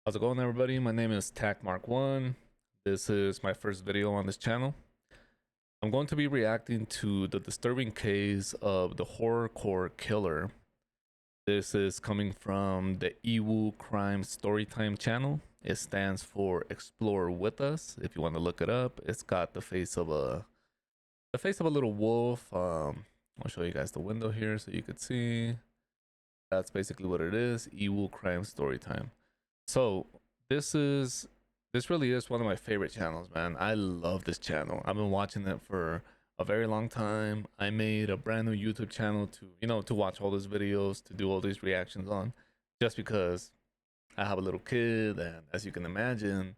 How's it going, everybody? My name is TacMark1. This is my first video on this channel. I'm going to be reacting to the disturbing case of the horrorcore killer. This is coming from the Iwu Crime Storytime channel. It stands for Explore With Us. If you want to look it up, it's got the face of a little wolf. I'll show you guys the window here so you could see. That's basically what it is. Iwu Crime Storytime. So this really is one of my favorite channels, man. I love this channel. I've been watching it for a very long time. I made a brand new YouTube channel to watch all these videos, to do all these reactions on, just because I have a little kid, and as you can imagine,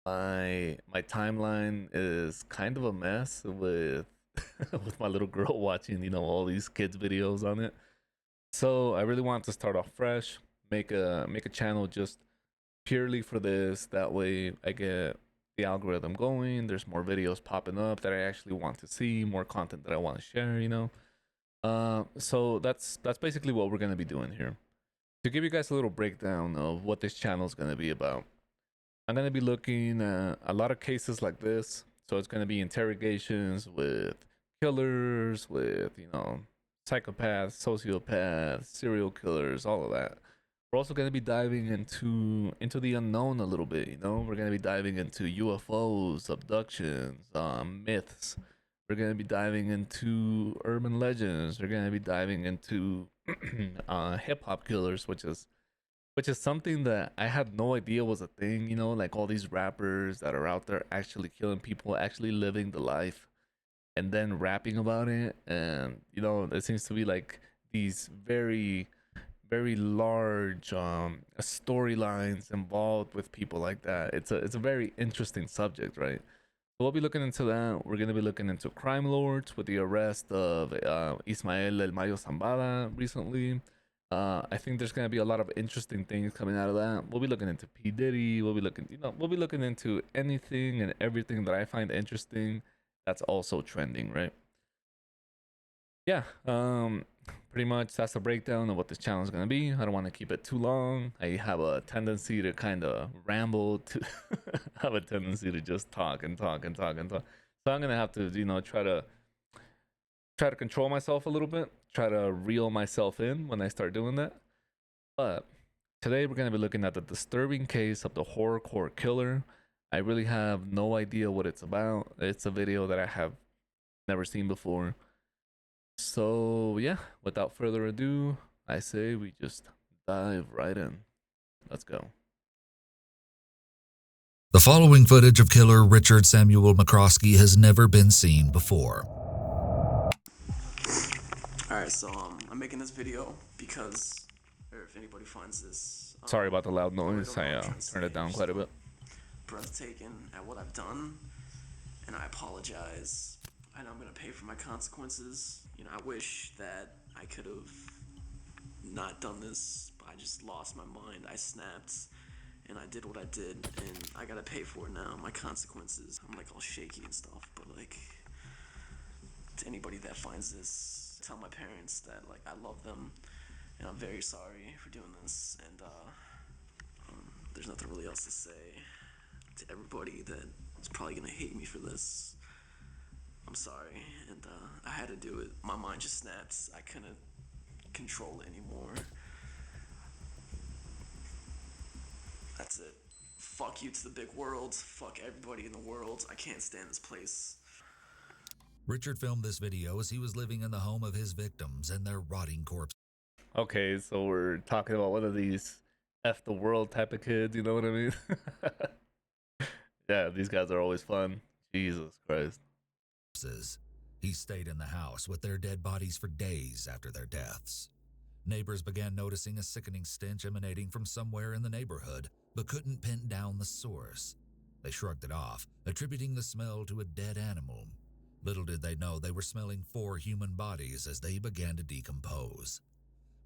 my timeline is kind of a mess with with my little girl watching, all these kids videos on it. So I really want to start off fresh, make a channel just purely for this. That way I get the algorithm going. There's more videos popping up that I actually want to see, more content that I want to share. So that's basically what we're gonna be doing here. To give you guys a little breakdown of what this channel is gonna be about, I'm gonna be looking at a lot of cases like this. So it's gonna be interrogations with killers, with psychopaths, sociopaths, serial killers, all of that. We're also going to be diving into the unknown a little bit. We're going to be diving into UFOs, abductions, myths. We're going to be diving into urban legends. We're going to be diving into hip hop killers, which is something that I had no idea was a thing. Like all these rappers that are out there actually killing people, actually living the life, and then rapping about it. And there seems to be like these very large storylines involved with people like that. It's a very interesting subject, right? So we'll be looking into that. We're gonna be looking into crime lords with the arrest of Ismael El Mayo Zambada recently. I think there's gonna be a lot of interesting things coming out of that. We'll be looking into P Diddy. We'll be looking into anything and everything that I find interesting. That's also trending, right? Yeah, pretty much that's the breakdown of what this channel is going to be. I don't want to keep it too long. I have a tendency to kind of ramble, to have a tendency to just talk and talk and talk and talk. So I'm going to have to, try to control myself a little bit, try to reel myself in when I start doing that. But today we're going to be looking at the disturbing case of the horrorcore killer. I really have no idea what it's about. It's a video that I have never seen before. So, yeah, without further ado, I say we just dive right in. Let's go. The following footage of killer Richard Samuel McCroskey has never been seen before. Alright, so I'm making this video because, or if anybody finds this, Sorry about the loud noise. don't know I what I'm trying to turned it say. down quite a bit. Breathtaking at what I've done, and I apologize. I know I'm gonna pay for my consequences. I wish that I could have not done this, but I just lost my mind. I snapped, and I did what I did, and I gotta pay for it now. My consequences. I'm like all shaky and stuff, but like, to anybody that finds this, tell my parents that like I love them, and I'm very sorry for doing this. And there's nothing really else to say. To everybody that is probably gonna hate me for this, I'm sorry, and I had to do it. My mind just snapped. I couldn't control it anymore. That's it. Fuck you to the big world. Fuck everybody in the world. I can't stand this place. Richard filmed this video as he was living in the home of his victims and their rotting corpses. Okay, so we're talking about one of these F the world type of kids, you know what I mean? Yeah, these guys are always fun. Jesus Christ. He stayed in the house with their dead bodies for days after their deaths. Neighbors began noticing a sickening stench emanating from somewhere in the neighborhood, but couldn't pin down the source. They shrugged it off, attributing the smell to a dead animal. Little did they know they were smelling 4 human bodies as they began to decompose.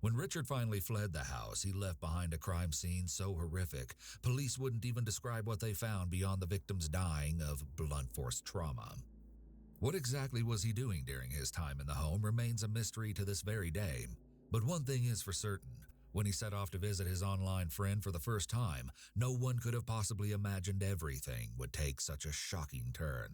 When Richard finally fled the house, he left behind a crime scene so horrific, police wouldn't even describe what they found beyond the victims dying of blunt force trauma. What exactly was he doing during his time in the home remains a mystery to this very day, but one thing is for certain: When he set off to visit his online friend for the first time, no one could have possibly imagined everything would take such a shocking turn.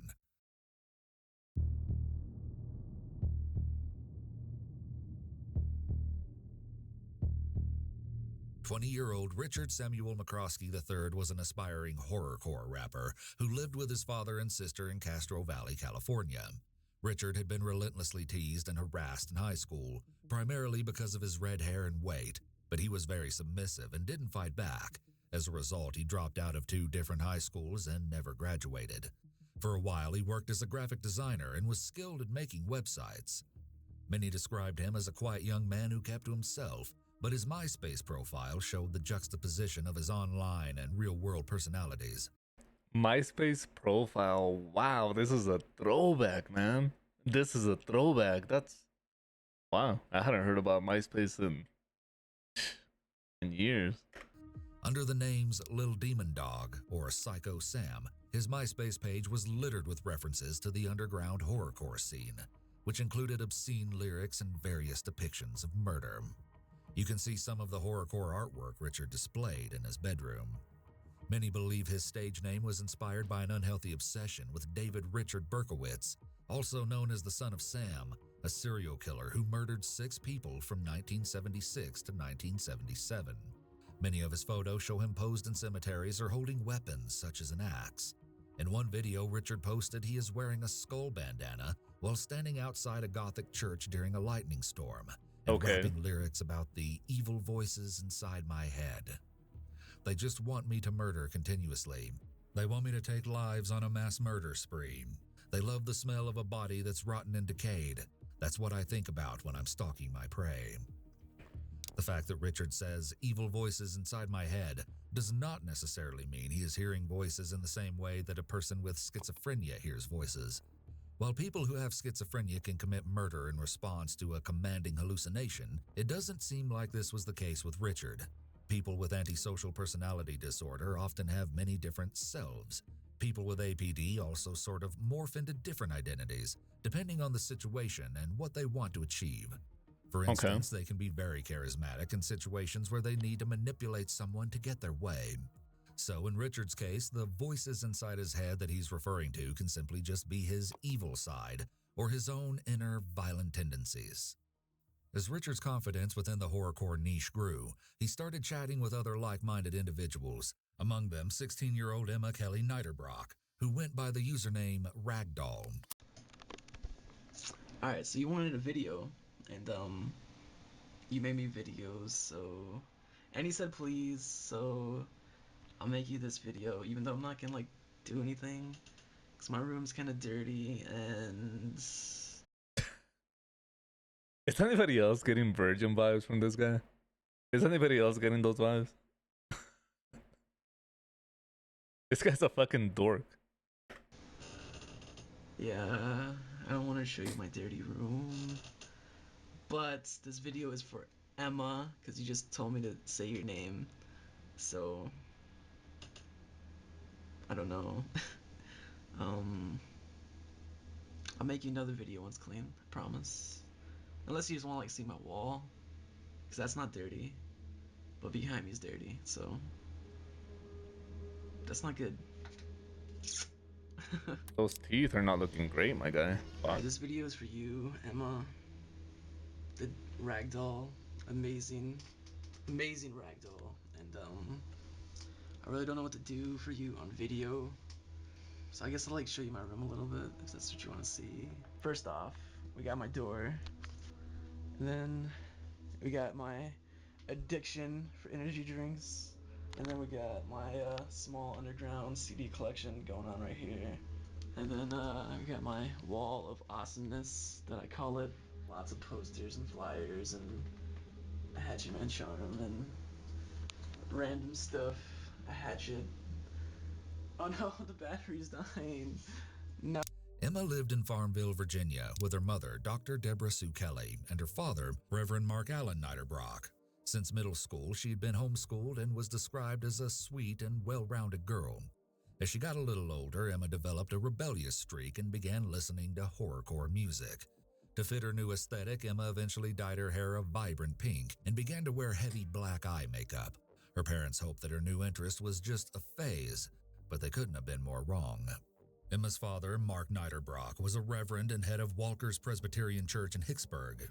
"20-year-old Richard Samuel McCroskey III was an aspiring horrorcore rapper who lived with his father and sister in Castro Valley, California. Richard had been relentlessly teased and harassed in high school, primarily because of his red hair and weight, but he was very submissive and didn't fight back. As a result, he dropped out of 2 different high schools and never graduated. For a while, he worked as a graphic designer and was skilled at making websites. Many described him as a quiet young man who kept to himself, but his MySpace profile showed the juxtaposition of his online and real-world personalities. MySpace profile. Wow, this is a throwback, man. This is a throwback. That's wow. I hadn't heard about MySpace in years. Under the names Lil Demon Dog or Psycho Sam, his MySpace page was littered with references to the underground horrorcore scene, which included obscene lyrics and various depictions of murder. You can see some of the horrorcore artwork Richard displayed in his bedroom. Many believe his stage name was inspired by an unhealthy obsession with David Richard Berkowitz, also known as the Son of Sam, a serial killer who murdered 6 people from 1976 to 1977. Many of his photos show him posed in cemeteries or holding weapons such as an axe. In one video Richard posted, he is wearing a skull bandana while standing outside a Gothic church during a lightning storm and rapping lyrics about the evil voices inside my head. They just want me to murder continuously. They want me to take lives on a mass murder spree. They love the smell of a body that's rotten and decayed. That's what I think about when I'm stalking my prey. The fact that Richard says evil voices inside my head does not necessarily mean he is hearing voices in the same way that a person with schizophrenia hears voices. While people who have schizophrenia can commit murder in response to a commanding hallucination, it doesn't seem like this was the case with Richard. People with antisocial personality disorder often have many different selves. People with APD also sort of morph into different identities, depending on the situation and what they want to achieve. For instance, they can be very charismatic in situations where they need to manipulate someone to get their way. So in Richard's case, the voices inside his head that he's referring to can simply just be his evil side or his own inner violent tendencies. As Richard's confidence within the horrorcore niche grew, he started chatting with other like-minded individuals, among them 16-year-old Emma Kelly Niederbrock, who went by the username Ragdoll. Alright, so you wanted a video, and you made me videos, so... And he said please, so... I'll make you this video, even though I'm not gonna, like, do anything. Because my room's kind of dirty, and... Is anybody else getting virgin vibes from this guy? Is anybody else getting those vibes? This guy's a fucking dork. Yeah, I don't want to show you my dirty room. But this video is for Emma, because you just told me to say your name. So... I don't know. I'll make you another video once clean, I promise. Unless you just want to like see my wall, because that's not dirty, but behind me is dirty, so that's not good. Those teeth are not looking great, my guy. Alright, this video is for you, Emma. The ragdoll, amazing ragdoll, and I really don't know what to do for you on video. So I guess I'll like show you my room a little bit, if that's what you want to see. First off, we got my door. And then we got my addiction for energy drinks. And then we got my small underground CD collection going on right here. And then we got my wall of awesomeness that I call it. Lots of posters and flyers and a Hatchet Man charm and random stuff. A hatchet. Oh no, the battery's dying. No. Emma lived in Farmville, Virginia, with her mother, Dr. Deborah Sue Kelly, and her father, Reverend Mark Allen Niederbrock. Since middle school, she had been homeschooled and was described as a sweet and well-rounded girl. As she got a little older, Emma developed a rebellious streak and began listening to horrorcore music. To fit her new aesthetic, Emma eventually dyed her hair a vibrant pink and began to wear heavy black eye makeup. Her parents hoped that her new interest was just a phase, but they couldn't have been more wrong. Emma's father, Mark Niederbrock, was a reverend and head of Walker's Presbyterian Church in Hicksburg.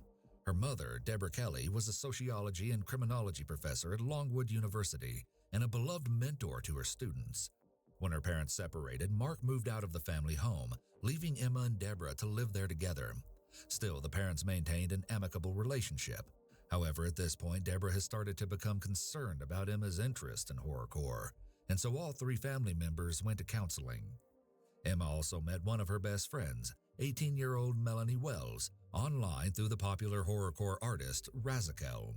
Her mother, Deborah Kelly, was a sociology and criminology professor at Longwood University and a beloved mentor to her students. When her parents separated, Mark moved out of the family home, leaving Emma and Deborah to live there together. Still, the parents maintained an amicable relationship. However, at this point, Deborah has started to become concerned about Emma's interest in horrorcore, and so all three family members went to counseling. Emma also met one of her best friends, 18-year-old Melanie Wells, online through the popular horrorcore artist Razakel.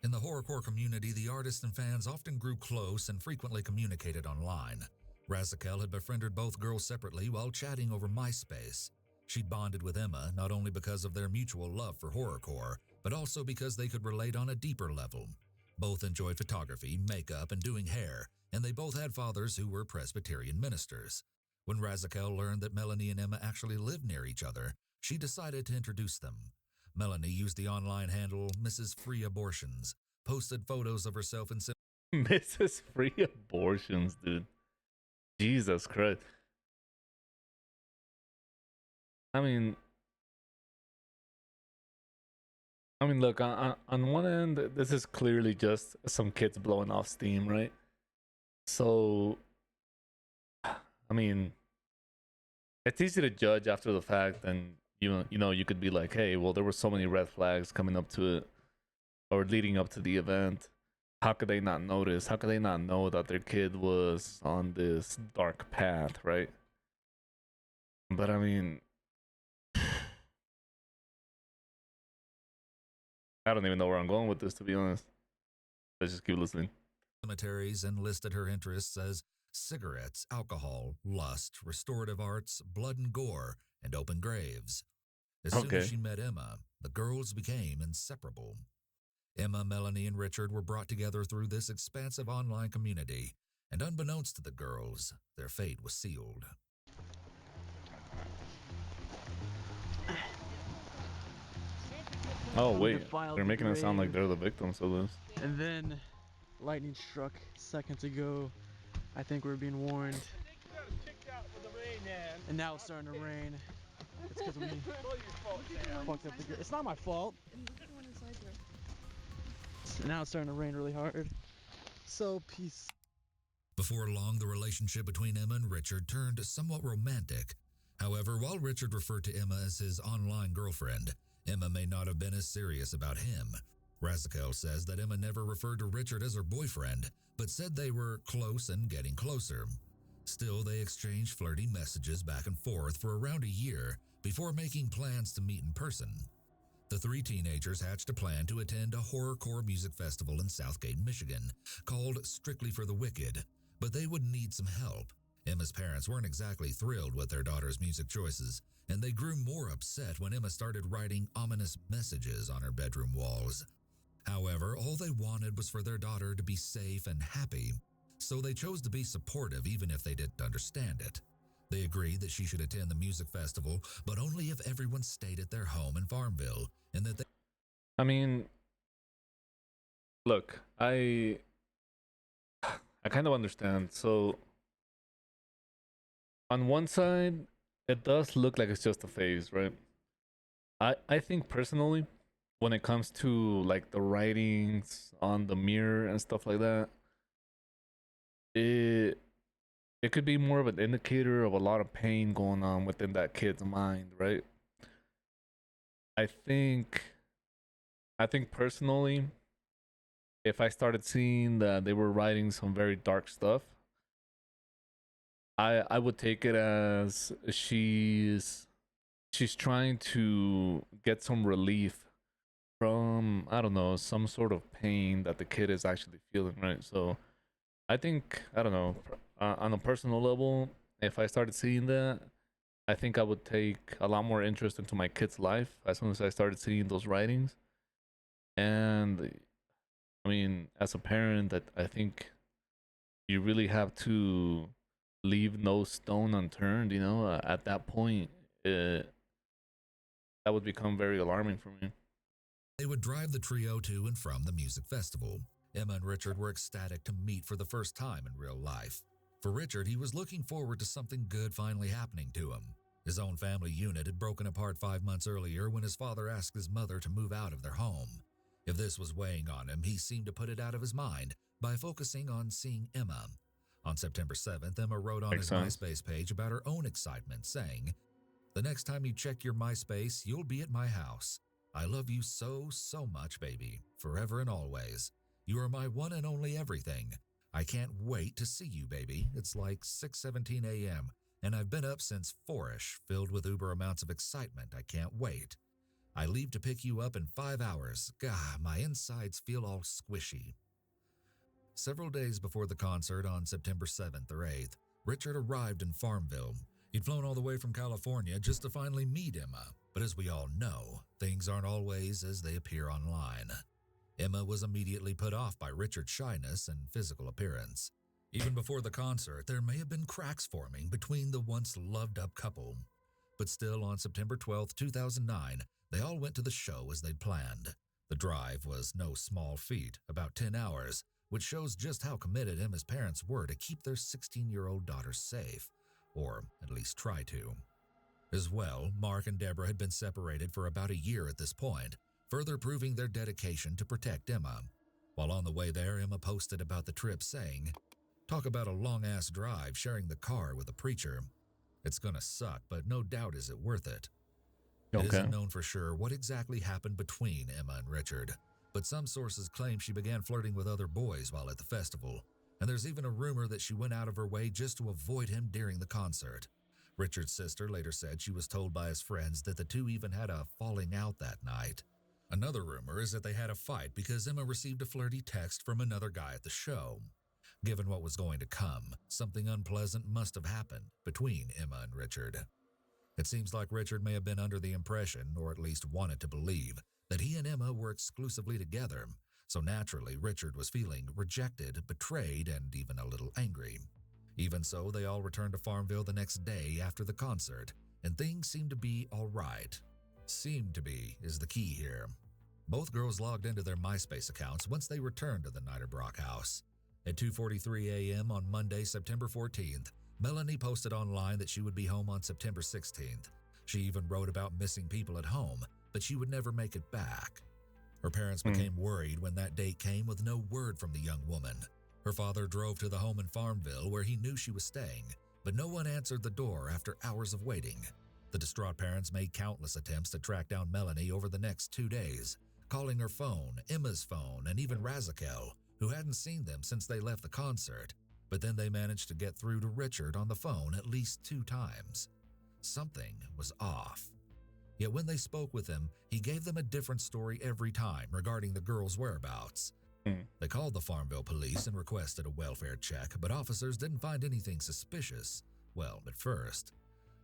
In the horrorcore community, the artists and fans often grew close and frequently communicated online. Razakel had befriended both girls separately while chatting over MySpace. She'd bonded with Emma not only because of their mutual love for horrorcore, but also because they could relate on a deeper level. Both enjoyed photography, makeup, and doing hair, and they both had fathers who were Presbyterian ministers. When Razakel learned that Melanie and Emma actually lived near each other, she decided to introduce them. Melanie used the online handle Mrs. Free Abortions, posted photos of herself in Mrs. Free Abortions, dude. Jesus Christ. I mean, look, on one end, this is clearly just some kids blowing off steam, right? So, I mean, it's easy to judge after the fact, and you could be like, hey, well, there were so many red flags coming up to it or leading up to the event. How could they not notice? How could they not know that their kid was on this dark path, right? But I mean, I don't even know where I'm going with this, to be honest. Let's just keep listening. cemeteries and listed her interests as cigarettes, alcohol, lust, restorative arts, blood and gore, and open graves. As soon as Okay. she met Emma, the girls became inseparable. Emma, Melanie, and Richard were brought together through this expansive online community, and unbeknownst to the girls, their fate was sealed. Oh, They wait. defiled They're the making it sound like grave. they're the victims of this. And then lightning struck seconds ago. I think we were being warned. And now it's starting to rain. It's because we fucked up the grave. It's not my fault. And now it's starting to rain really hard. So peace. Before long, the relationship between Emma and Richard turned somewhat romantic. However, while Richard referred to Emma as his online girlfriend, Emma may not have been as serious about him. Razakel says that Emma never referred to Richard as her boyfriend, but said they were close and getting closer. Still, they exchanged flirty messages back and forth for around a year before making plans to meet in person. The three teenagers hatched a plan to attend a horrorcore music festival in Southgate, Michigan, called Strictly for the Wicked, but they would need some help. Emma's parents weren't exactly thrilled with their daughter's music choices, and they grew more upset when Emma started writing ominous messages on her bedroom walls. However, all they wanted was for their daughter to be safe and happy, so they chose to be supportive even if they didn't understand it. They agreed that she should attend the music festival, but only if everyone stayed at their home in Farmville, and that they I mean, look, I kind of understand. So, on one side, it does look like it's just a phase, right? I think personally, when it comes to like the writings on the mirror and stuff like that, it it could be more of an indicator of a lot of pain going on within that kid's mind, right? I think I think personally, if I started seeing that they were writing some very dark stuff, I would take it as she's trying to get some relief from, I don't know, some sort of pain that the kid is actually feeling, right? So I think, I don't know, on a personal level, if I started seeing that, I think I would take a lot more interest into my kid's life as soon as I started seeing those writings. And I mean, as a parent, that I think you really have to leave no stone unturned. At that point, uh, that would become very alarming for me. They would drive the trio to and from the music festival. Emma and Richard were ecstatic to meet for the first time in real life. For Richard, he was looking forward to something good finally happening to him. His own family unit had broken apart 5 months earlier when his father asked his mother to move out of their home. If this was weighing on him, he seemed to put it out of his mind by focusing on seeing Emma. On September 7th, Emma wrote on Makes his sense. MySpace page about her own excitement, saying, "The next time you check your MySpace, you'll be at my house. I love you so, so much, baby, forever and always. You are my one and only everything. I can't wait to see you, baby. It's like 6:17 a.m., and I've been up since 4-ish, filled with uber amounts of excitement. I can't wait. I leave to pick you up in 5 hours. Gah, my insides feel all squishy." Several days before the concert on September 7th or 8th, Richard arrived in Farmville. He'd flown all the way from California just to finally meet Emma, but as we all know, things aren't always as they appear online. Emma was immediately put off by Richard's shyness and physical appearance. Even before the concert, there may have been cracks forming between the once loved-up couple. But still, on September 12th, 2009, they all went to the show as they'd planned. The drive was no small feat, about 10 hours, which shows just how committed Emma's parents were to keep their 16-year-old daughter safe, or at least try to. As well, Mark and Deborah had been separated for about a year at this point, further proving their dedication to protect Emma. While on the way there, Emma posted about the trip saying, "Talk about a long-ass drive sharing the car with a preacher. It's gonna suck, but no doubt is it worth it." It Okay. isn't known for sure what exactly happened between Emma and Richard, but some sources claim she began flirting with other boys while at the festival, and there's even a rumor that she went out of her way just to avoid him during the concert. Richard's sister later said she was told by his friends that the two even had a falling out that night. Another rumor is that they had a fight because Emma received a flirty text from another guy at the show. Given what was going to come, something unpleasant must have happened between Emma and Richard. It seems like Richard may have been under the impression, or at least wanted to believe, that he and Emma were exclusively together, so naturally Richard was feeling rejected, betrayed, and even a little angry. Even so, they all returned to Farmville the next day after the concert, and things seemed to be all right. Seemed to be is the key here. Both girls logged into their MySpace accounts once they returned to the Niederbrock house. At 2:43 a.m. on Monday, September 14th, Melanie posted online that she would be home on September 16th. She even wrote about missing people at home, but she would never make it back. Her parents became worried when that date came with no word from the young woman. Her father drove to the home in Farmville where he knew she was staying, but no one answered the door after hours of waiting. The distraught parents made countless attempts to track down Melanie over the next 2 days, calling her phone, Emma's phone, and even Razakel, who hadn't seen them since they left the concert. But then they managed to get through to Richard on the phone at least 2 times. Something was off. Yet when they spoke with him, he gave them a different story every time regarding the girl's whereabouts. They called the Farmville police and requested a welfare check, but officers didn't find anything suspicious. Well, at first.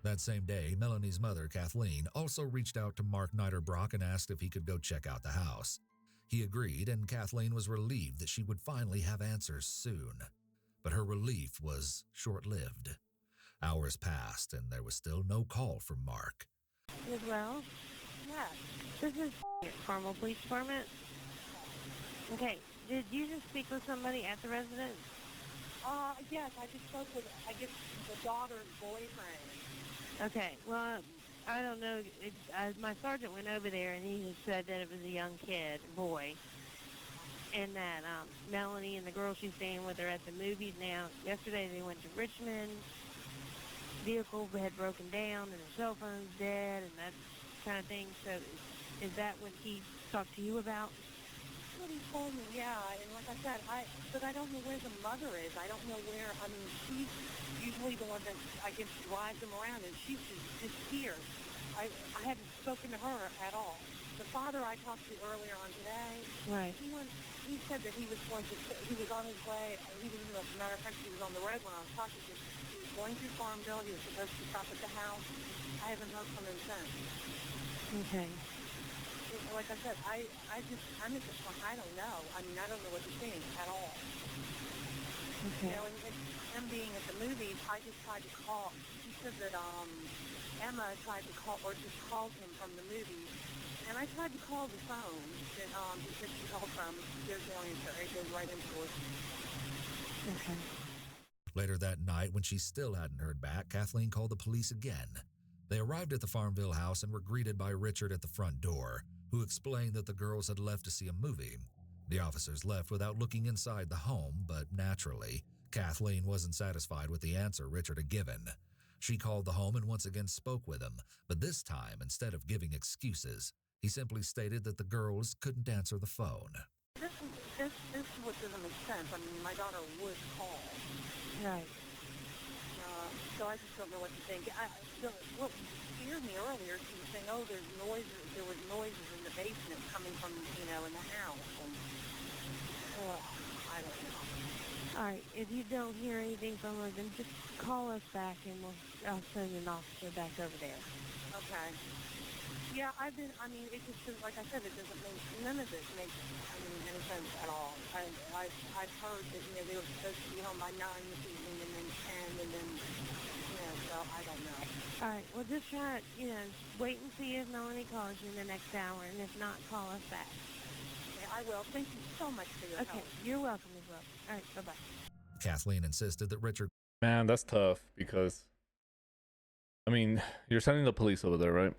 That same day, Melanie's mother, Kathleen, also reached out to Mark Niederbrock and asked if he could go check out the house. He agreed, and Kathleen was relieved that she would finally have answers soon. But her relief was short-lived. Hours passed, and there was still no call from Mark. Well, yeah, this is Carmel Police Department. Okay, did you just speak with somebody at the residence? Yes, I just spoke with, I guess, the daughter's boyfriend. Okay, well, I don't know. My sergeant went over there, and he just said that it was a young kid, boy, and that Melanie and the girl she's staying with are at the movies now. Yesterday they went to Richmond. Vehicle had broken down, and the cell phone's dead, and that kind of thing. So is that what he talked to you about? What he told me, yeah, and like I said, but I don't know where the mother is. I don't know where, I mean, she's usually the one that, I guess, drives them around, and she's just disappeared. I haven't spoken to her at all. The father I talked to earlier on today, Right. He said that he was on his way, as a matter of fact, he was on the road when I was talking to him. He was going through Farmville, he was supposed to stop at the house. I haven't heard from him since. Okay. Like I said, I'm at this point, I don't know. I mean, I don't know what to think at all. Okay. You know, and him being at the movies, I just tried to call. She said that Emma tried to call, or just called him from the movies. And I tried to call the phone that because she called from. There's no answer. It goes right into it. Okay. Later that night, when she still hadn't heard back, Kathleen called the police again. They arrived at the Farmville house and were greeted by Richard at the front door, who explained that the girls had left to see a movie. The officers left without looking inside the home, but naturally, Kathleen wasn't satisfied with the answer Richard had given. She called the home and once again spoke with him, but this time, instead of giving excuses, he simply stated that the girls couldn't answer the phone. This is what doesn't make sense. I mean, my daughter would call. Right. So I just don't know what to think. What scared me earlier, she was saying, oh, there was noises in the basement coming from, in the house. And, I don't know. All right. If you don't hear anything from her, then just call us back, and I'll send an officer back over there. Okay. Yeah, it just, like I said, none of this makes, any sense at all. I've heard that, they were supposed to be home by 9 this evening and then 10 and then, so I don't know. All right. Well, just try, wait and see if Melanie calls you in the next hour, and if not, call us back. Yeah, I will. Thank you so much for your help. Okay. You're welcome as well. All right. Bye-bye. Kathleen insisted that Richard... Man, that's tough because, you're sending the police over there, right?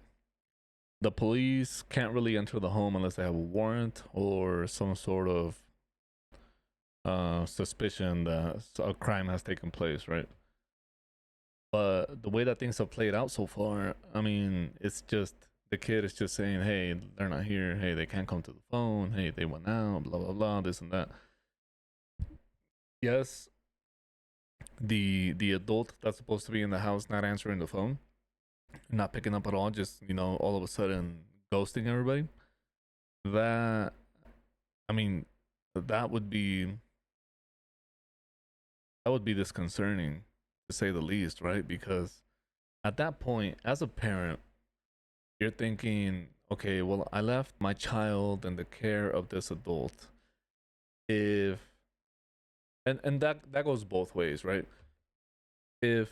The police can't really enter the home unless they have a warrant or some sort of suspicion that a crime has taken place, right? But the way that things have played out so far, it's just the kid is just saying, hey, they're not here. Hey, they can't come to the phone. Hey, they went out, blah, blah, blah, this and that. Yes, the adult that's supposed to be in the house not answering the phone, not picking up at all, just, all of a sudden ghosting everybody. That would be disconcerting, to say the least, right? Because at that point, as a parent, you're thinking, okay, well, I left my child in the care of this adult. And that goes both ways, right? If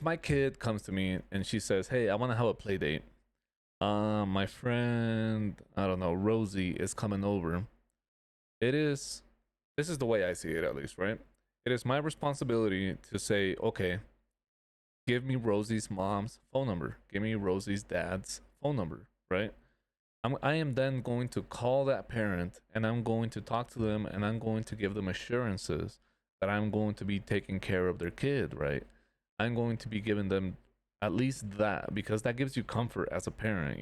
my kid comes to me and she says, hey, I want to have a play date, my friend, I don't know, Rosie is coming over. This is the way I see it, at least, right? It is my responsibility to say, okay, give me Rosie's mom's phone number. Give me Rosie's dad's phone number, right? I am then going to call that parent and I'm going to talk to them and I'm going to give them assurances that I'm going to be taking care of their kid, right? I'm going to be giving them at least that, because that gives you comfort as a parent.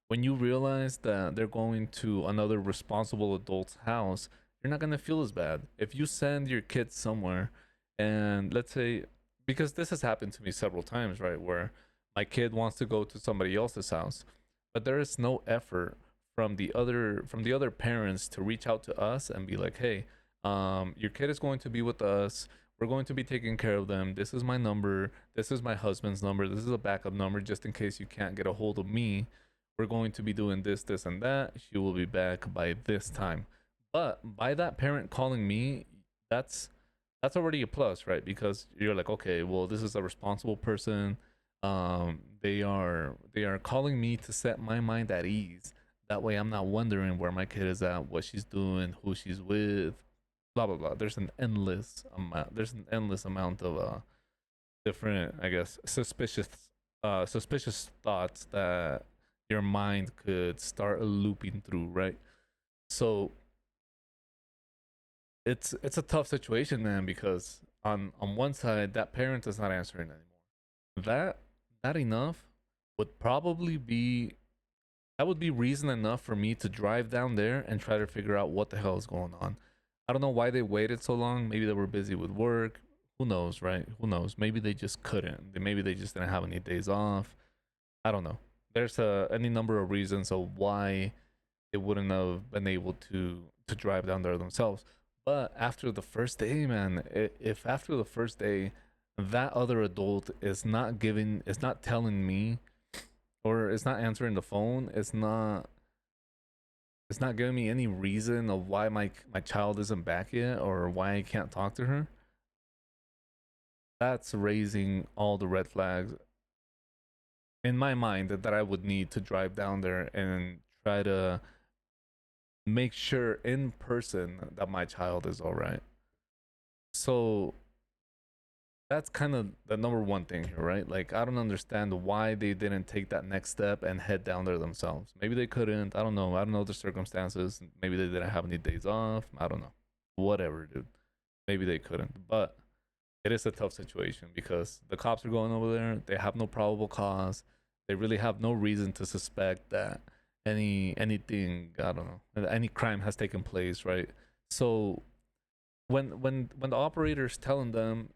When you realize that they're going to another responsible adult's house, you're not going to feel as bad. If you send your kids somewhere and let's say, because this has happened to me several times, right, where my kid wants to go to somebody else's house, but there is no effort from the other parents to reach out to us and be like, hey, your kid is going to be with us. We're going to be taking care of them. This is my number. This is my husband's number. This is a backup number just in case you can't get a hold of me. We're going to be doing this, this, and that. She will be back by this time. But by that parent calling me, that's already a plus, right? Because you're like, okay, well, this is a responsible person. They are calling me to set my mind at ease. That way I'm not wondering where my kid is at, what she's doing, who she's with, blah blah blah. There's an endless amount of different, I guess, suspicious thoughts that your mind could start looping through, right? So it's a tough situation, man, because on one side that parent is not answering anymore. That enough would probably be reason enough for me to drive down there and try to figure out what the hell is going on. I don't know why they waited so long. Maybe they were busy with work. Who knows, right? Who knows? Maybe they just couldn't. Maybe they just didn't have any days off. I don't know. There's any number of reasons of why they wouldn't have been able to drive down there themselves. But after the first day, man, if after the first day that other adult is not telling me, or is not answering the phone, it's not giving me any reason of why my child isn't back yet or why I can't talk to her, that's raising all the red flags in my mind that I would need to drive down there and try to make sure in person that my child is all right. So that's kind of the number one thing here, right? Like, I don't understand why they didn't take that next step and head down there themselves. Maybe they couldn't. I don't know. I don't know the circumstances. Maybe they didn't have any days off. I don't know. Whatever, dude. Maybe they couldn't. But it is a tough situation because the cops are going over there. They have no probable cause. They really have no reason to suspect that anything, I don't know, any crime has taken place, right? So when the operator's telling them,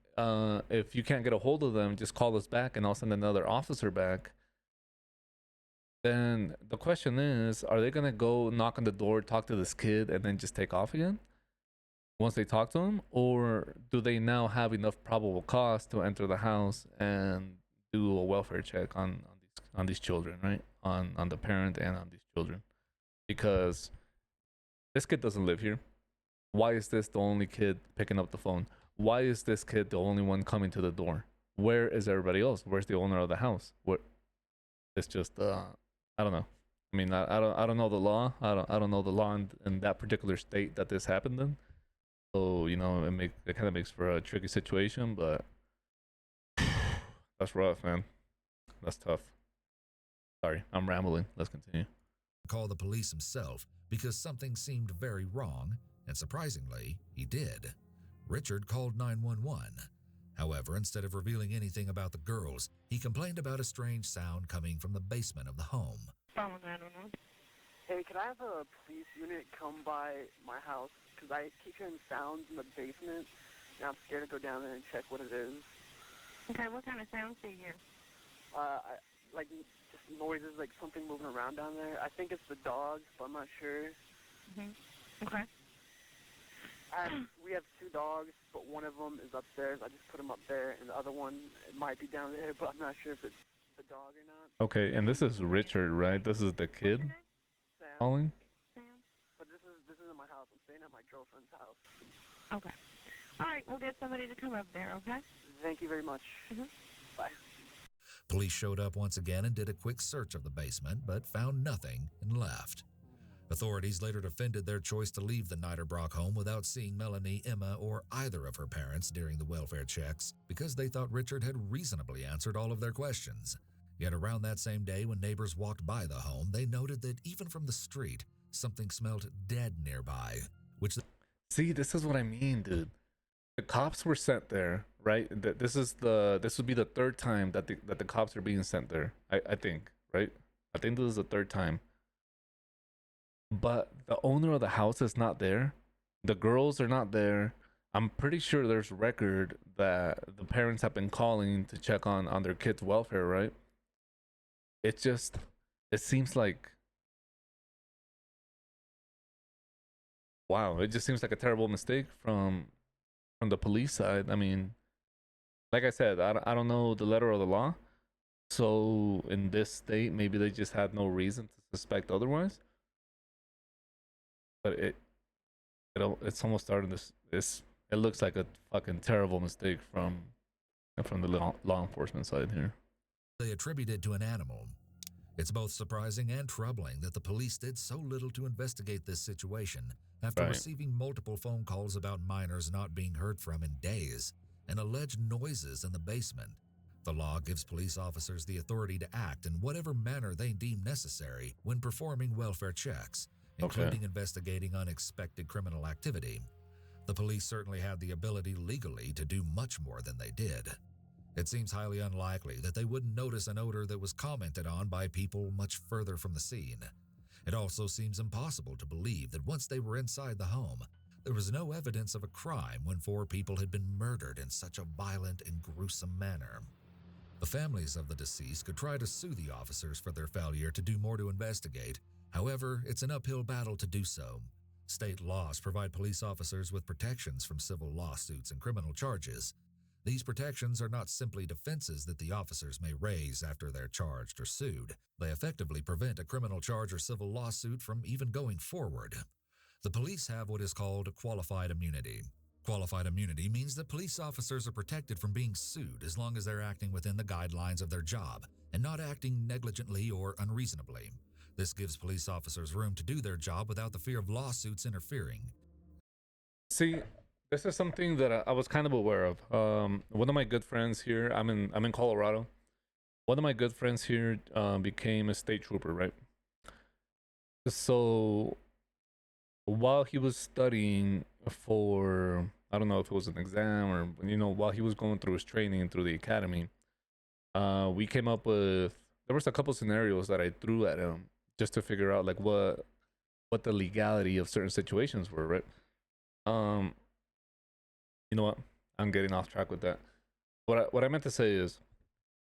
if you can't get a hold of them, just call us back and I'll send another officer back. Then the question is, are they gonna go knock on the door, talk to this kid, and then just take off again once they talk to him? Or do they now have enough probable cause to enter the house and do a welfare check on these children, right? On the parent and on these children. Because this kid doesn't live here. Why is this the only kid picking up the phone? Why is this kid the only one coming to the door? Where is everybody else? Where's the owner of the house? What? It's just I don't know. I mean, I don't know the law. I don't know the law in that particular state that this happened in. So, you know, it kind of makes for a tricky situation, but that's rough, man. That's tough. Sorry, I'm rambling. Let's continue. Call the police himself because something seemed very wrong, and surprisingly, he did. Richard called 911. However, instead of revealing anything about the girls, he complained about a strange sound coming from the basement of the home. Phone, I don't know. Hey, can I have a police unit come by my house? Because I keep hearing sounds in the basement, and I'm scared to go down there and check what it is. Okay, what kind of sounds do you hear? Like just noises, like something moving around down there. I think it's the dogs, but I'm not sure. Okay. We have two dogs, but one of them is upstairs. I just put him up there, and the other one might be down there, but I'm not sure if it's the dog or not. Okay, and this is Richard, right? This is the kid Sam. calling? But this isn't my house. I'm staying at my girlfriend's house. Okay. All right, we'll get somebody to come up there, okay? Thank you very much. Bye. Police showed up once again and did a quick search of the basement, but found nothing and left. Authorities later defended their choice to leave the Niederbrock home without seeing Melanie, Emma, or either of her parents during the welfare checks because they thought Richard had reasonably answered all of their questions. Yet around that same day when neighbors walked by the home, they noted that even from the street, something smelled dead nearby, which... See, this is what I mean, dude. The cops were sent there, right? This would be the third time that the cops are being sent there. I think, right? I think this is the third time. But the owner of the house is not there. The girls are not there. I'm pretty sure there's record that the parents have been calling to check on their kids' welfare, right? It seems like, wow, it just seems like a terrible mistake from the police side. I mean, like I said, I don't know the letter of the law. So in this state, maybe they just had no reason to suspect otherwise. But it's almost starting this. It looks like a fucking terrible mistake from the law enforcement side here. They attributed to an animal. It's both surprising and troubling that the police did so little to investigate this situation after receiving multiple phone calls about minors not being heard from in days and alleged noises in the basement. The law gives police officers the authority to act in whatever manner they deem necessary when performing welfare checks, including investigating unexpected criminal activity. The police certainly had the ability legally to do much more than they did. It seems highly unlikely that they wouldn't notice an odor that was commented on by people much further from the scene. It also seems impossible to believe that once they were inside the home, there was no evidence of a crime when 4 people had been murdered in such a violent and gruesome manner. The families of the deceased could try to sue the officers for their failure to do more to investigate. However, it's an uphill battle to do so. State laws provide police officers with protections from civil lawsuits and criminal charges. These protections are not simply defenses that the officers may raise after they're charged or sued. They effectively prevent a criminal charge or civil lawsuit from even going forward. The police have what is called qualified immunity. Qualified immunity means that police officers are protected from being sued as long as they're acting within the guidelines of their job and not acting negligently or unreasonably. This gives police officers room to do their job without the fear of lawsuits interfering. See, this is something that I was kind of aware of. One of my good friends here, I'm in Colorado. One of my good friends here became a state trooper, right? So while he was studying for, I don't know if it was an exam or, while he was going through his training through the academy, we came up with, there was a couple scenarios that I threw at him just to figure out like what the legality of certain situations were, right? You know what? I'm getting off track with that. What I meant to say is,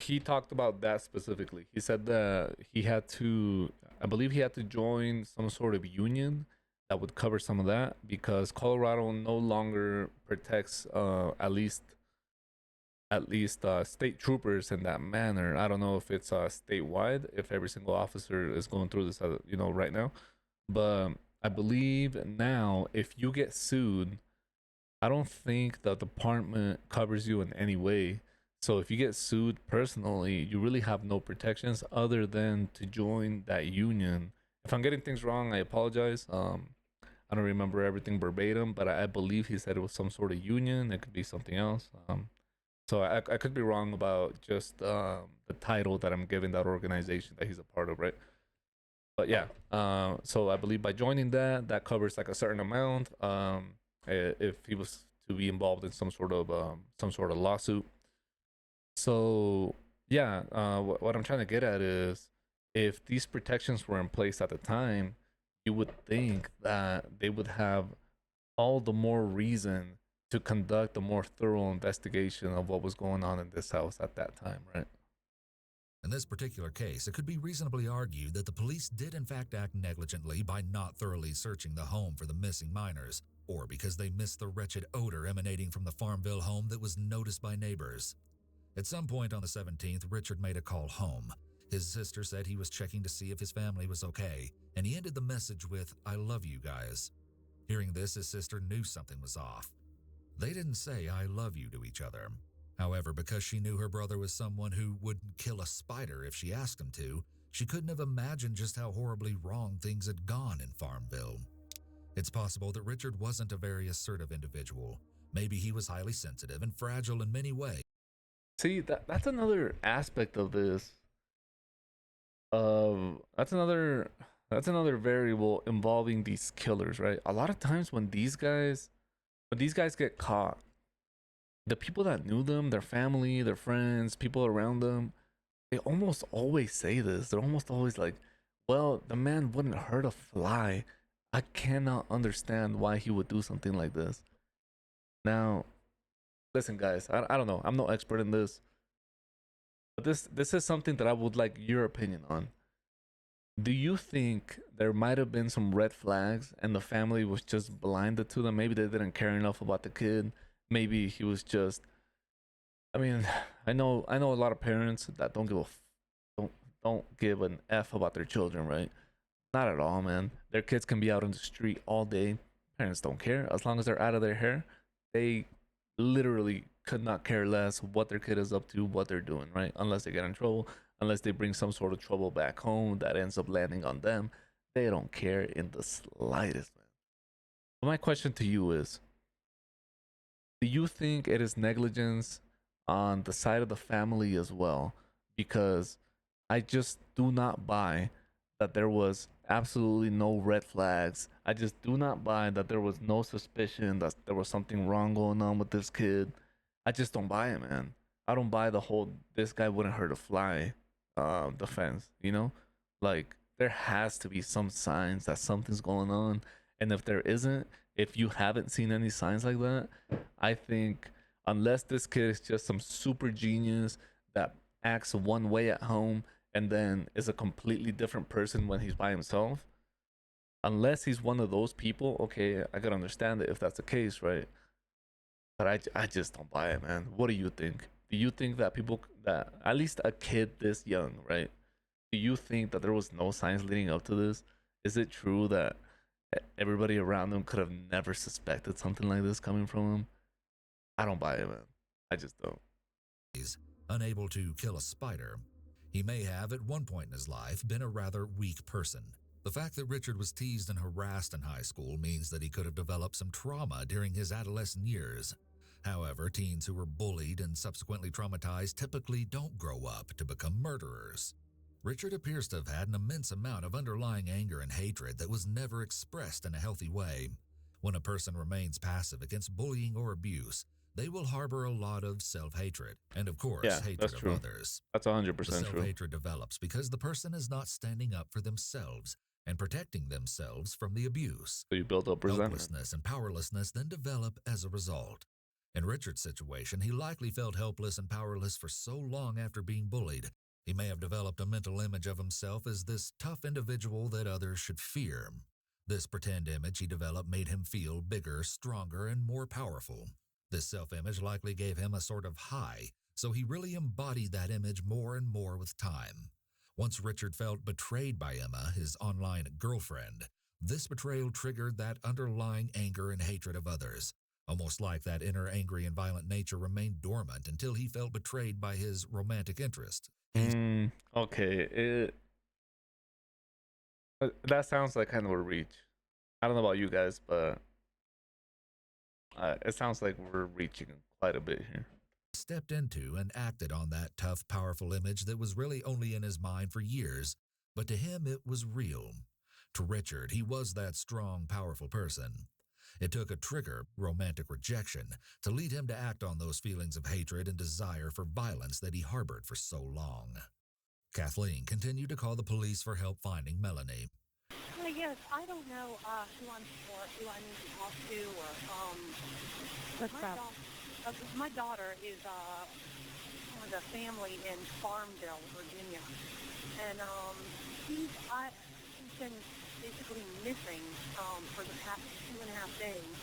he talked about that specifically. He said that he had to, I believe he had to join some sort of union that would cover some of that because Colorado no longer protects at least state troopers in that manner. I don't know if it's statewide, if every single officer is going through this, right now, but I believe now if you get sued, I don't think the department covers you in any way. So if you get sued personally, you really have no protections other than to join that union. If I'm getting things wrong, I apologize. I don't remember everything verbatim, but I believe he said it was some sort of union. It could be something else. So I could be wrong about just the title that I'm giving that organization that he's a part of, right? But yeah, so I believe by joining that covers like a certain amount. If he was to be involved in some sort of lawsuit. So yeah, what I'm trying to get at is, if these protections were in place at the time, you would think that they would have all the more reason to conduct a more thorough investigation of what was going on in this house at that time, right? In this particular case, it could be reasonably argued that the police did in fact act negligently by not thoroughly searching the home for the missing minors, or because they missed the wretched odor emanating from the Farmville home that was noticed by neighbors. At some point on the 17th, Richard made a call home. His sister said he was checking to see if his family was okay, and he ended the message with, "I love you guys." Hearing this, his sister knew something was off. They didn't say "I love you" to each other. However, because she knew her brother was someone who wouldn't kill a spider if she asked him to, she couldn't have imagined just how horribly wrong things had gone in Farmville. It's possible that Richard wasn't a very assertive individual. Maybe he was highly sensitive and fragile in many ways. See, that's another aspect of this. That's another variable involving these killers, right? A lot of times when these guys get caught, the people that knew them, their family, their friends, people around them, they almost always say this. They're almost always like, well, the man wouldn't hurt a fly. I cannot understand why he would do something like this. Now, listen, guys, I don't know. I'm no expert in this. But this is something that I would like your opinion on. Do you think there might have been some red flags and the family was just blinded to them? Maybe they didn't care enough about the kid. Maybe he was just, I mean, I know a lot of parents that don't give an F about their children, right? Not at all, man. Their kids can be out on the street all day. Parents don't care. As long as they're out of their hair, they literally could not care less what their kid is up to, what they're doing, right? Unless they get in trouble, unless they bring some sort of trouble back home that ends up landing on them. They don't care in the slightest, man. But my question to you is, do you think it is negligence on the side of the family as well? Because I just do not buy that there was absolutely no red flags. I just do not buy that there was no suspicion that there was something wrong going on with this kid. I just don't buy it, man. I don't buy the whole "this guy wouldn't hurt a fly" defense, you know? Like, there has to be some signs that something's going on. And if there isn't, if you haven't seen any signs like that, I think unless this kid is just some super genius that acts one way at home and then is a completely different person when he's by himself, unless he's one of those people, okay, I could understand it if that's the case, right? But I just don't buy it, man. What do you think? Do you think that people, that at least a kid this young, right? Do you think that there was no signs leading up to this? Is it true that everybody around him could have never suspected something like this coming from him. I don't buy it, man. I just don't. Unable to kill a spider, he may have, at one point in his life, been a rather weak person. The fact that Richard was teased and harassed in high school means that he could have developed some trauma during his adolescent years. However, teens who were bullied and subsequently traumatized typically don't grow up to become murderers. Richard appears to have had an immense amount of underlying anger and hatred that was never expressed in a healthy way. When a person remains passive against bullying or abuse, they will harbor a lot of self-hatred and, of course, Yeah, hatred that's of true. others. That's 100% The true. self-hatred develops because the person is not standing up for themselves and protecting themselves from the abuse. So you build up resentment. Helplessness and powerlessness then develop as a result. In Richard's situation, he likely felt helpless and powerless for so long after being bullied. He may have developed a mental image of himself as this tough individual that others should fear. This pretend image he developed made him feel bigger, stronger, and more powerful. This self-image likely gave him a sort of high, so he really embodied that image more and more with time. Once Richard felt betrayed by Emma, his online girlfriend, this betrayal triggered that underlying anger and hatred of others, almost like that inner angry and violent nature remained dormant until he felt betrayed by his romantic interest. Okay, that sounds like kind of a reach. I don't know about you guys, but it sounds like we're reaching quite a bit here. Stepped into and acted on that tough, powerful image that was really only in his mind for years, but to him it was real. To Richard, he was that strong, powerful person. It took a trigger, romantic rejection, to lead him to act on those feelings of hatred and desire for violence that he harbored for so long. Kathleen continued to call the police for help finding Melanie. Yes, I don't know who I'm for, who I need to talk to, or What's my, up? my daughter is with a family in Farmville, Virginia, and she's been basically missing for the past 2.5 days.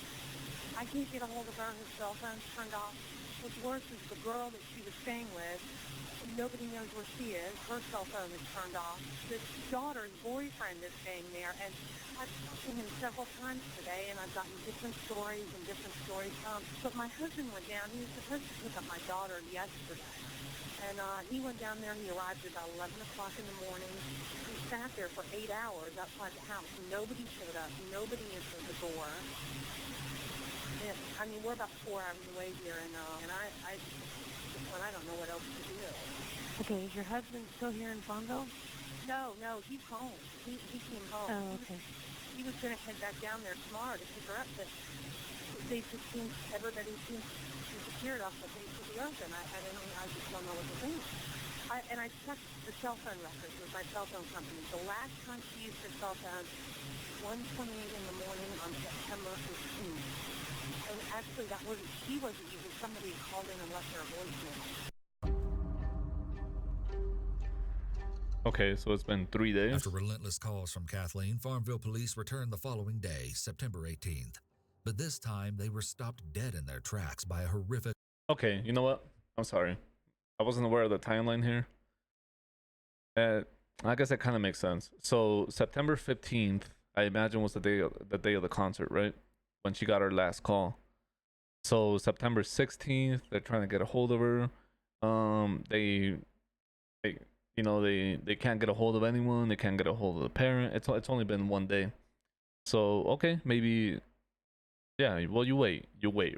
I can't get a hold of her. Her cell phone's turned off. What's worse is the girl that she was staying with, nobody knows where she is. Her cell phone is turned off. The daughter's boyfriend is staying there, and I've talked to him several times today, and I've gotten different stories. But my husband went down. He was supposed to pick up my daughter yesterday, and he went down there. He arrived at about 11 o'clock in the morning. He sat there for 8 hours outside the house. Nobody showed up. Nobody answered the door. And, I mean, we're about 4 hours away here, and I don't know what else to do. Okay, is your husband still here in Farmville? No, he's home. He came home. Oh, okay. He was going to head back down there tomorrow to pick her up, but everybody seems disappeared off the face of the earth, and I just don't know what to think. I checked the cell phone records with my cell phone company. The last time she used her cell phone, 1:28 in the morning on September 15th. And actually, she wasn't even, somebody called in and left her a voicemail. Okay, so it's been 3 days. After relentless calls from Kathleen, Farmville police returned the following day, September 18th. But this time, they were stopped dead in their tracks by a horrific... Okay, you know what? I'm sorry. I wasn't aware of the timeline here. I guess that kind of makes sense. So September 15th, I imagine, was the day of the concert, right? When she got her last call. So September 16th, they're trying to get a hold of her. They can't get a hold of anyone. They can't get a hold of the parent. It's only been 1 day. So okay, maybe, yeah. Well, you wait,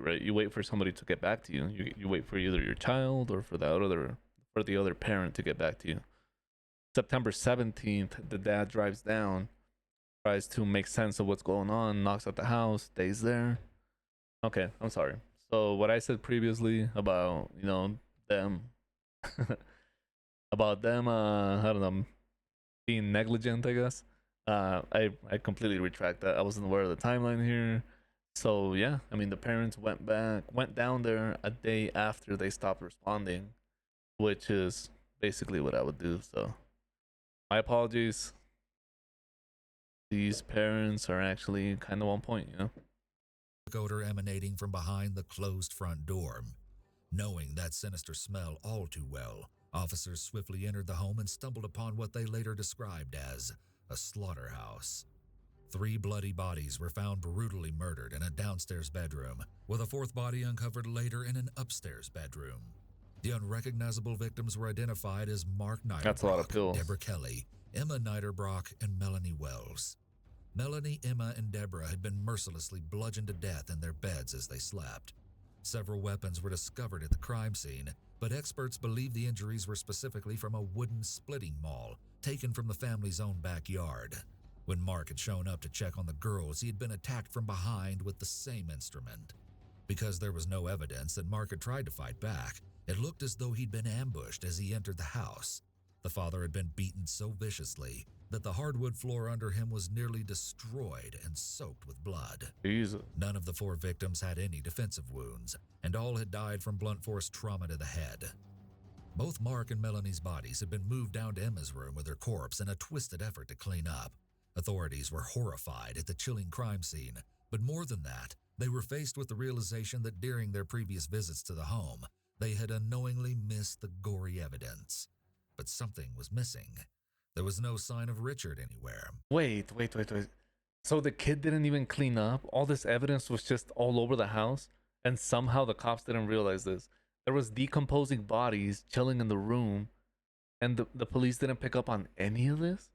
right? You wait for somebody to get back to you. You wait for either your child or for the other parent to get back to you. September 17th, the dad drives down, tries to make sense of what's going on, knocks at the house, stays there. Okay, I'm sorry. So what I said previously about, them, I don't know, being negligent, I guess. I completely retract that. I wasn't aware of the timeline here. So yeah, I mean, the parents went down there a day after they stopped responding, which is basically what I would do. So my apologies. These parents are actually kind of on point, odor emanating from behind the closed front door. Knowing that sinister smell all too well, officers swiftly entered the home and stumbled upon what they later described as a slaughterhouse. 3 bloody bodies were found brutally murdered in a downstairs bedroom, with a 4th body uncovered later in an upstairs bedroom. The unrecognizable victims were identified as Mark That's a lot of Niederbrock, pills. Deborah Kelly, Emma Niederbrock, and Melanie Wells. Melanie, Emma, and Deborah had been mercilessly bludgeoned to death in their beds as they slept. Several weapons were discovered at the crime scene, but experts believe the injuries were specifically from a wooden splitting maul taken from the family's own backyard. When Mark had shown up to check on the girls, he had been attacked from behind with the same instrument. Because there was no evidence that Mark had tried to fight back, it looked as though he'd been ambushed as he entered the house. The father had been beaten so viciously that the hardwood floor under him was nearly destroyed and soaked with blood. Jesus. None of the 4 victims had any defensive wounds, and all had died from blunt force trauma to the head. Both Mark and Melanie's bodies had been moved down to Emma's room with her corpse in a twisted effort to clean up. Authorities were horrified at the chilling crime scene, but more than that, they were faced with the realization that during their previous visits to the home, they had unknowingly missed the gory evidence. But something was missing. There was no sign of Richard anywhere. Wait. So the kid didn't even clean up? All this evidence was just all over the house? And somehow the cops didn't realize this. There was decomposing bodies chilling in the room, and the police didn't pick up on any of this?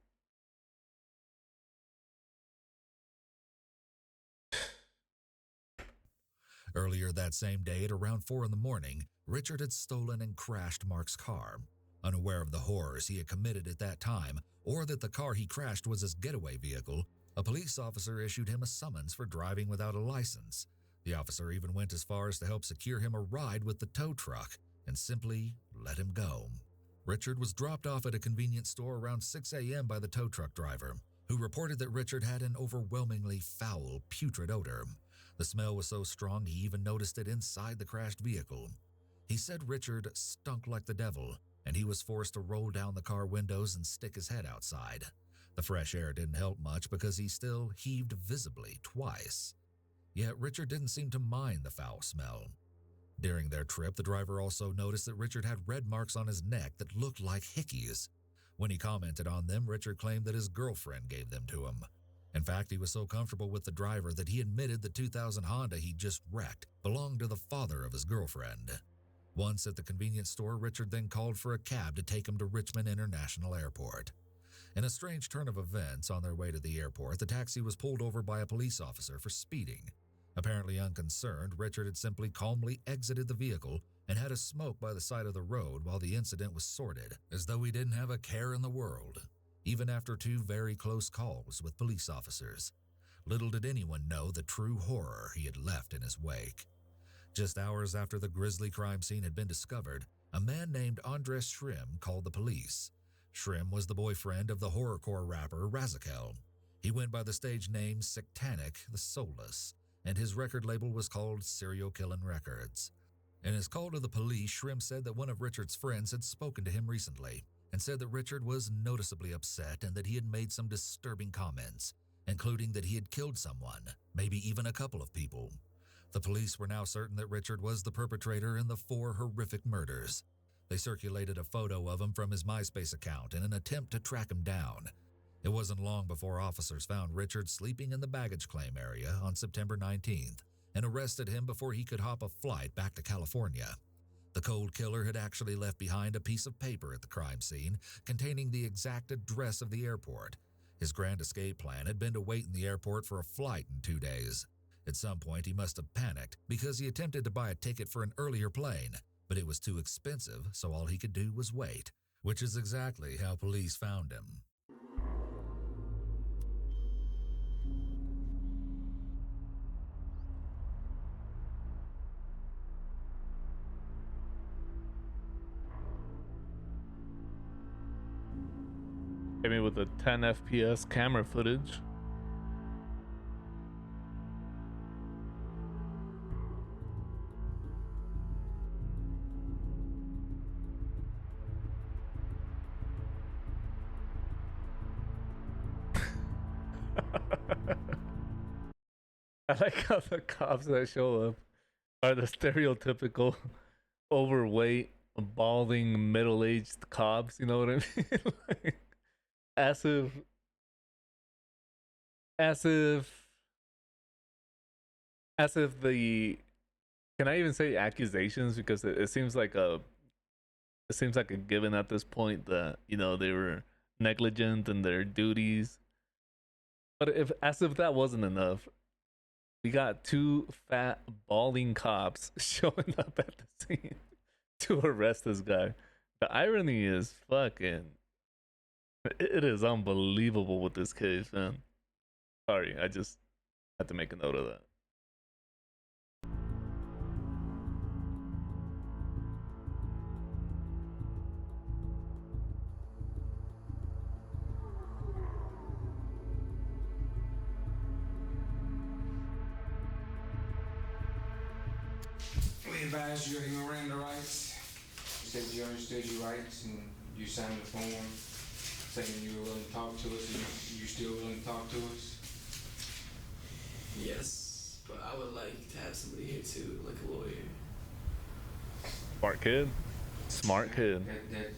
Earlier that same day at around 4 in the morning, Richard had stolen and crashed Mark's car. Unaware of the horrors he had committed at that time, or that the car he crashed was his getaway vehicle, a police officer issued him a summons for driving without a license. The officer even went as far as to help secure him a ride with the tow truck and simply let him go. Richard was dropped off at a convenience store around 6 a.m. by the tow truck driver, who reported that Richard had an overwhelmingly foul, putrid odor. The smell was so strong he even noticed it inside the crashed vehicle. He said Richard stunk like the devil, and he was forced to roll down the car windows and stick his head outside. The fresh air didn't help much because he still heaved visibly twice. Yet Richard didn't seem to mind the foul smell. During their trip, the driver also noticed that Richard had red marks on his neck that looked like hickeys. When he commented on them, Richard claimed that his girlfriend gave them to him. In fact, he was so comfortable with the driver that he admitted the 2000 Honda he just wrecked belonged to the father of his girlfriend. Once at the convenience store, Richard then called for a cab to take him to Richmond International Airport. In a strange turn of events, on their way to the airport, the taxi was pulled over by a police officer for speeding. Apparently unconcerned, Richard had simply calmly exited the vehicle and had a smoke by the side of the road while the incident was sorted, as though he didn't have a care in the world, even after 2 very close calls with police officers. Little did anyone know the true horror he had left in his wake. Just hours after the grisly crime scene had been discovered, a man named Andres Shrim called the police. Shrim was the boyfriend of the horrorcore rapper Razakel. He went by the stage name Sectanic the Soulless, and his record label was called Serial Killin' Records. In his call to the police, Shrim said that one of Richard's friends had spoken to him recently and said that Richard was noticeably upset and that he had made some disturbing comments, including that he had killed someone, maybe even a couple of people. The police were now certain that Richard was the perpetrator in the 4 horrific murders. They circulated a photo of him from his MySpace account in an attempt to track him down. It wasn't long before officers found Richard sleeping in the baggage claim area on September 19th and arrested him before he could hop a flight back to California. The cold killer had actually left behind a piece of paper at the crime scene containing the exact address of the airport. His grand escape plan had been to wait in the airport for a flight in 2 days. At some point, he must have panicked because he attempted to buy a ticket for an earlier plane, but it was too expensive, so all he could do was wait, which is exactly how police found him. Hit me with the 10 FPS camera footage. I like how the cops that show up are the stereotypical overweight, balding, middle-aged cops. You know what I mean? Like, as if as if the, can I even say accusations, because it seems like a given at this point that, you know, they were negligent in their duties. But if, as if that wasn't enough, we got two fat balding cops showing up at the scene to arrest this guy. The irony is fucking, it is unbelievable with this case, man. Sorry, I just had to make a note of that. We advise you of your Miranda rights. You said you understood your rights and you signed the form saying you were willing to talk to us, and you still willing to talk to us? Yes, but I would like to have somebody here too, like a lawyer. Smart kid. Smart kid.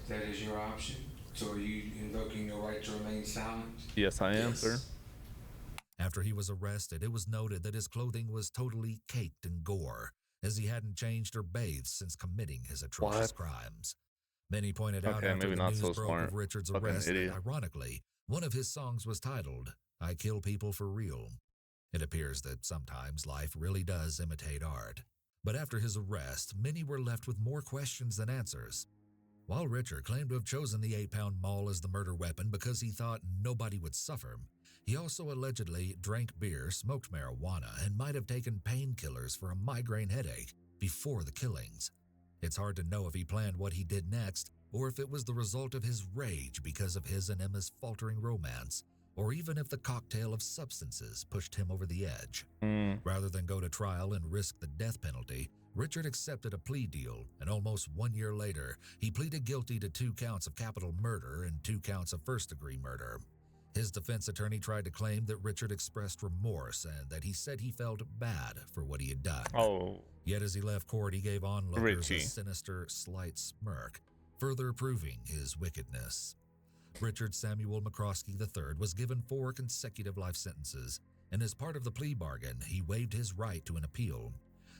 That is your option? So are you invoking your right to remain silent? Yes, I am, Yes. sir. After he was arrested, it was noted that his clothing was totally caked in gore, as he hadn't changed or bathed since committing his atrocious crimes. Many pointed out Okay, after maybe the not news so broke smart. of Richard's Fucking arrest that, idiot. ironically, one of his songs was titled, "I Kill People for Real." It appears that sometimes life really does imitate art. But after his arrest, many were left with more questions than answers. While Richard claimed to have chosen the 8-pound maul as the murder weapon because he thought nobody would suffer, he also allegedly drank beer, smoked marijuana, and might have taken painkillers for a migraine headache before the killings. It's hard to know if he planned what he did next, or if it was the result of his rage because of his and Emma's faltering romance, or even if the cocktail of substances pushed him over the edge. Rather than go to trial and risk the death penalty, Richard accepted a plea deal, and almost 1 year later, he pleaded guilty to 2 counts of capital murder and 2 counts of first-degree murder. His defense attorney tried to claim that Richard expressed remorse and that he said he felt bad for what he had done. Oh, Yet as he left court, he gave onlookers Richie. a sinister, slight smirk, further proving his wickedness. Richard Samuel McCroskey III was given 4 consecutive life sentences, and as part of the plea bargain, he waived his right to an appeal.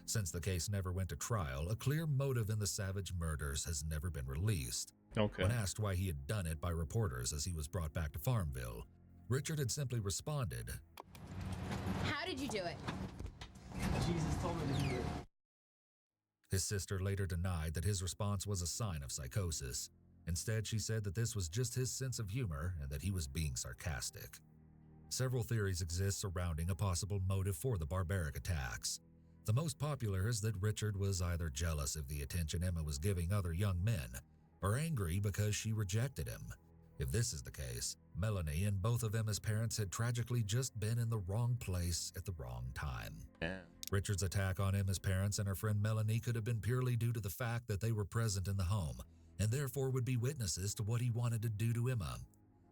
Since the case never went to trial, a clear motive in the savage murders has never been released. okay. When asked why he had done it by reporters as he was brought back to Farmville, Richard had simply responded, How did you do it? Jesus told me to do it. His sister later denied that his response was a sign of psychosis. Instead, she said that this was just his sense of humor and that he was being sarcastic. Several theories exist surrounding a possible motive for the barbaric attacks. The most popular is that Richard was either jealous of the attention Emma was giving other young men, or angry because she rejected him. If this is the case, Melanie and both of Emma's parents had tragically just been in the wrong place at the wrong time. Yeah. Richard's attack on Emma's parents and her friend Melanie could have been purely due to the fact that they were present in the home, and therefore would be witnesses to what he wanted to do to Emma.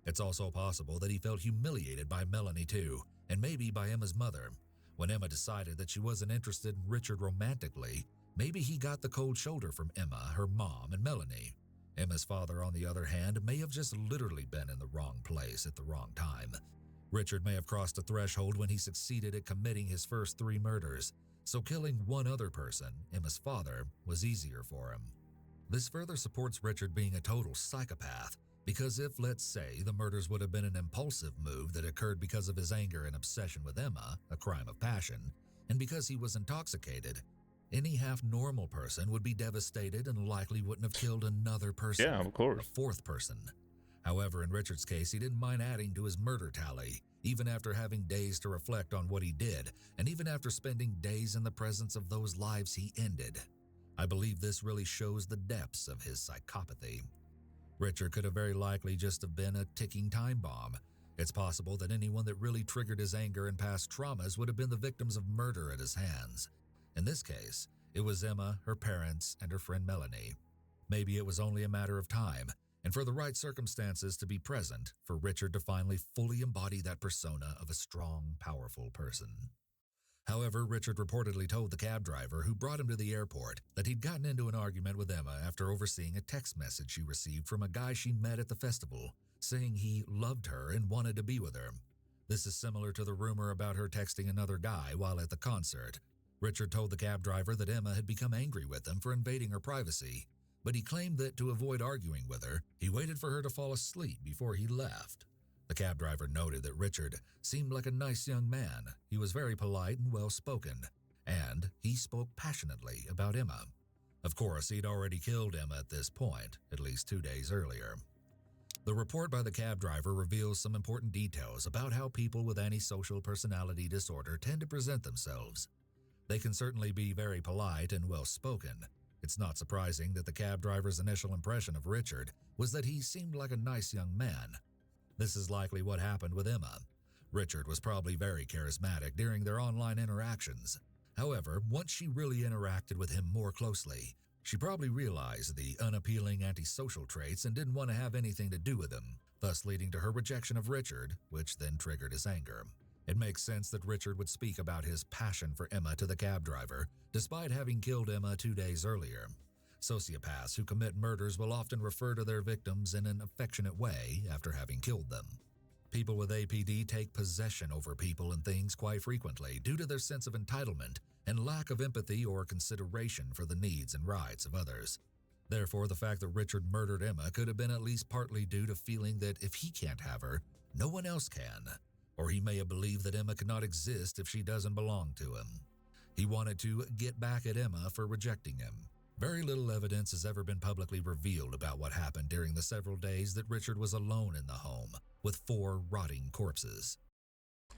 It's also possible that he felt humiliated by Melanie too, and maybe by Emma's mother. When Emma decided that she wasn't interested in Richard romantically, maybe he got the cold shoulder from Emma, her mom, and Melanie. Emma's father, on the other hand, may have just literally been in the wrong place at the wrong time. Richard may have crossed a threshold when he succeeded at committing his first 3 murders, so killing one other person, Emma's father, was easier for him. This further supports Richard being a total psychopath, because if, let's say, the murders would have been an impulsive move that occurred because of his anger and obsession with Emma, a crime of passion, and because he was intoxicated, any half-normal person would be devastated and likely wouldn't have killed another person, Yeah, of course. a 4th person. However, in Richard's case, he didn't mind adding to his murder tally, even after having days to reflect on what he did, and even after spending days in the presence of those lives he ended. I believe this really shows the depths of his psychopathy. Richard could have very likely just have been a ticking time bomb. It's possible that anyone that really triggered his anger and past traumas would have been the victims of murder at his hands. In this case, it was Emma, her parents, and her friend Melanie. Maybe it was only a matter of time, and for the right circumstances to be present, for Richard to finally fully embody that persona of a strong, powerful person. However, Richard reportedly told the cab driver who brought him to the airport that he'd gotten into an argument with Emma after overseeing a text message she received from a guy she met at the festival, saying he loved her and wanted to be with her. This is similar to the rumor about her texting another guy while at the concert. Richard told the cab driver that Emma had become angry with him for invading her privacy, but he claimed that to avoid arguing with her, he waited for her to fall asleep before he left. The cab driver noted that Richard seemed like a nice young man. He was very polite and well-spoken, and he spoke passionately about Emma. Of course, he'd already killed Emma at this point, at least 2 days earlier. The report by the cab driver reveals some important details about how people with antisocial personality disorder tend to present themselves. They can certainly be very polite and well-spoken. It's not surprising that the cab driver's initial impression of Richard was that he seemed like a nice young man. This is likely what happened with Emma. Richard was probably very charismatic during their online interactions. However, once she really interacted with him more closely, she probably realized the unappealing antisocial traits and didn't want to have anything to do with him, thus leading to her rejection of Richard, which then triggered his anger. It makes sense that Richard would speak about his passion for Emma to the cab driver, despite having killed Emma 2 days earlier. Sociopaths who commit murders will often refer to their victims in an affectionate way after having killed them. People with APD take possession over people and things quite frequently due to their sense of entitlement and lack of empathy or consideration for the needs and rights of others. Therefore, the fact that Richard murdered Emma could have been at least partly due to feeling that if he can't have her, no one else can. Or he may have believed that Emma could not exist if she doesn't belong to him. He wanted to get back at Emma for rejecting him. Very little evidence has ever been publicly revealed about what happened during the several days that Richard was alone in the home with 4 rotting corpses.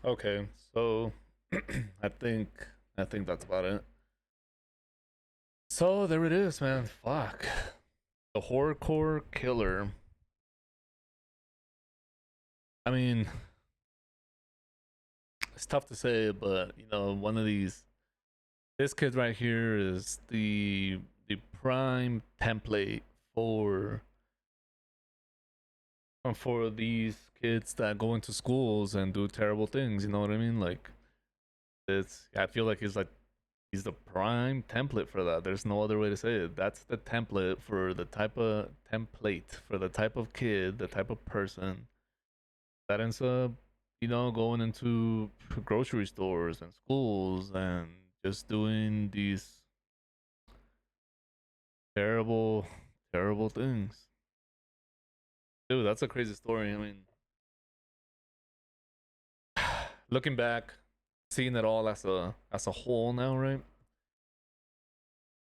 Okay, so I think that's about it. So there it is, man. Fuck. The horrorcore killer. I mean, it's tough to say, but you know, this kid right here is the prime template for these kids that go into schools and do terrible things. You know what I mean? Like, I feel like he's the prime template for that. There's no other way to say it. That's the template for the type of kid, the type of person that ends up, you know, going into grocery stores and schools and just doing these terrible things. Dude, that's a crazy story. I mean, looking back, seeing it all as a whole now, right?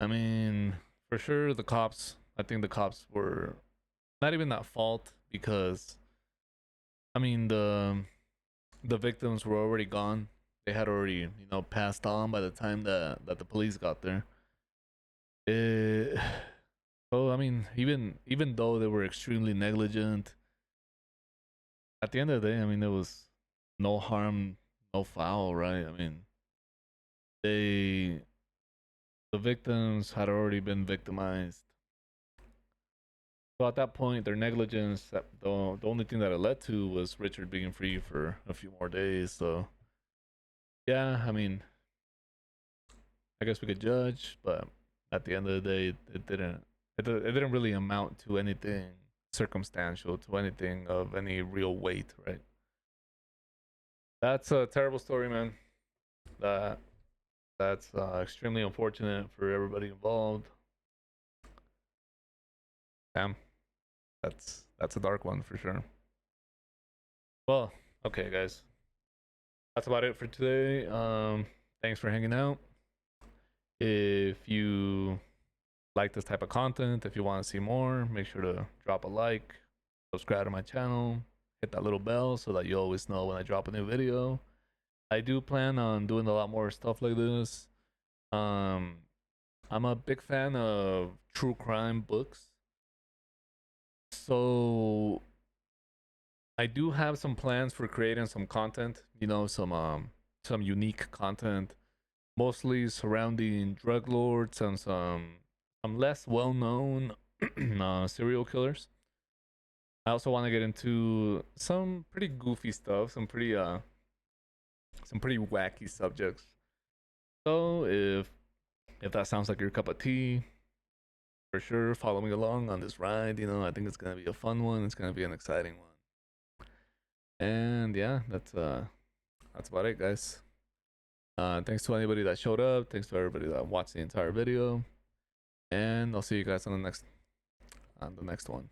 I mean, for sure I think the cops were not even at fault, because I mean, the victims were already gone. They had already, you know, passed on by the time that the police got there. So I mean, even though they were extremely negligent, at the end of the day, I mean, there was no harm, no foul, right? I mean, the victims had already been victimized. So at that point, their negligence, the only thing that it led to was Richard being free for a few more days. So yeah, I mean, I guess we could judge, but at the end of the day, it didn't really amount to anything circumstantial, to anything of any real weight, right? That's a terrible story, man. That's extremely unfortunate for everybody involved. Damn, that's a dark one for sure. Well, okay, guys, that's about it for today. Thanks for hanging out. If you like this type of content, if you want to see more, make sure to drop a like, subscribe to my channel, hit that little bell so that you always know when I drop a new video. I do plan on doing a lot more stuff like this. I'm a big fan of true crime books, so I do have some plans for creating some content, you know, some unique content, mostly surrounding drug lords and some less well-known serial killers. I also want to get into some pretty goofy stuff, some pretty wacky subjects. So if that sounds like your cup of tea, for sure follow me along on this ride. You know, I think it's gonna be a fun one. It's gonna be an exciting one. And yeah, that's about it, guys. Thanks to anybody that showed up. Thanks to everybody that watched the entire video. And I'll see you guys on the next one.